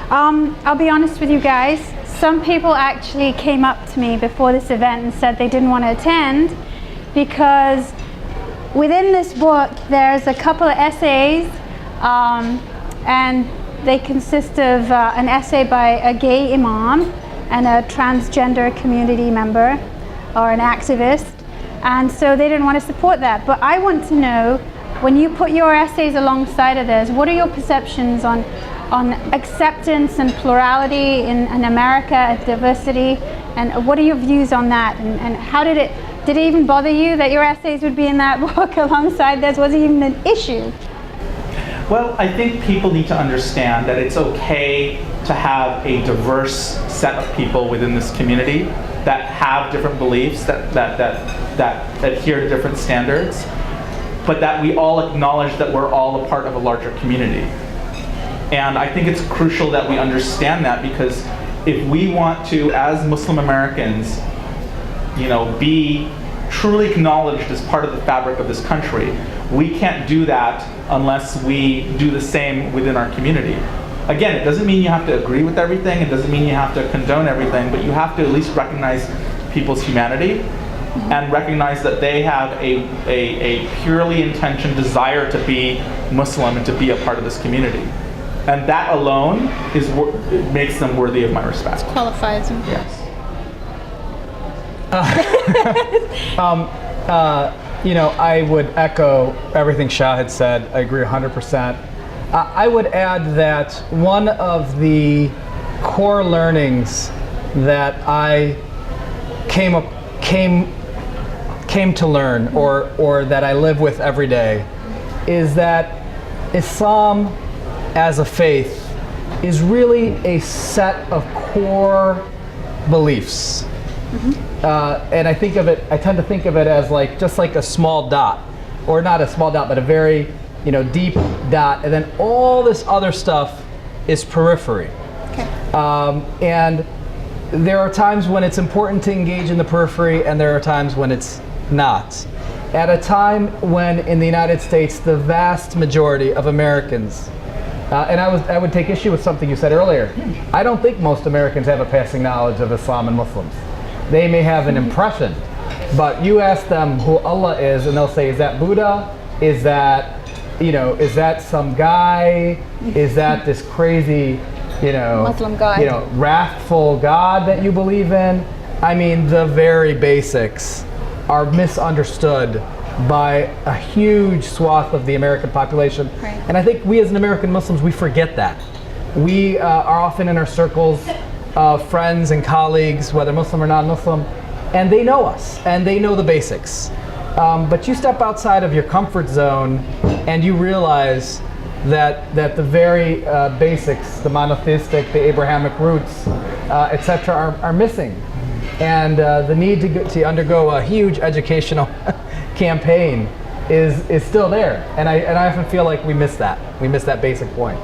I'll be honest with you guys. Some people actually came up to me before this event and said they didn't want to attend because within this book there's a couple of essays and they consist of an essay by a gay imam and a transgender community member or an activist, and so they didn't want to support that. But I want to know, when you put your essays alongside of theirs, what are your perceptions on acceptance and plurality in America and diversity, and what are your views on that, and how did it even bother you that your essays would be in that book alongside theirs? Was it even an issue? Well, I think people need to understand that it's okay to have a diverse set of people within this community that have different beliefs, that adhere to different standards, but that we all acknowledge that we're all a part of a larger community. And I think it's crucial that we understand that, because if we want to, as Muslim Americans, be truly acknowledged as part of the fabric of this country, we can't do that unless we do the same within our community. Again, it doesn't mean you have to agree with everything, it doesn't mean you have to condone everything, but you have to at least recognize people's humanity and recognize that they have a purely intentioned desire to be Muslim and to be a part of this community. And that alone makes them worthy of my respect. It qualifies them. Yes. I would echo everything Shah had said. I agree 100%. I would add that one of the core learnings that I came to learn, or that I live with every day, is that Islam as a faith is really a set of core beliefs. And I tend to think of it as just like a small dot, or not a small dot, but a very deep dot, and then all this other stuff is periphery. Okay. And there are times when it's important to engage in the periphery, and there are times when it's not. At a time when in the United States the vast majority of Americans, and I would take issue with something you said earlier, I don't think most Americans have a passing knowledge of Islam and Muslims. They may have an impression, but you ask them who Allah is, and they'll say, is that Buddha? Is that some guy? Is that this crazy, Muslim God, wrathful God that you believe in? I mean, the very basics are misunderstood by a huge swath of the American population. Right. And I think we as American Muslims, we forget that. We are often in our circles of friends and colleagues, whether Muslim or non-Muslim, and they know us, and they know the basics. But you step outside of your comfort zone, and you realize that the very basics, the monotheistic, the Abrahamic roots, etc., are missing. And the need to undergo a huge educational campaign is still there. And I often feel like we miss that. We miss that basic point.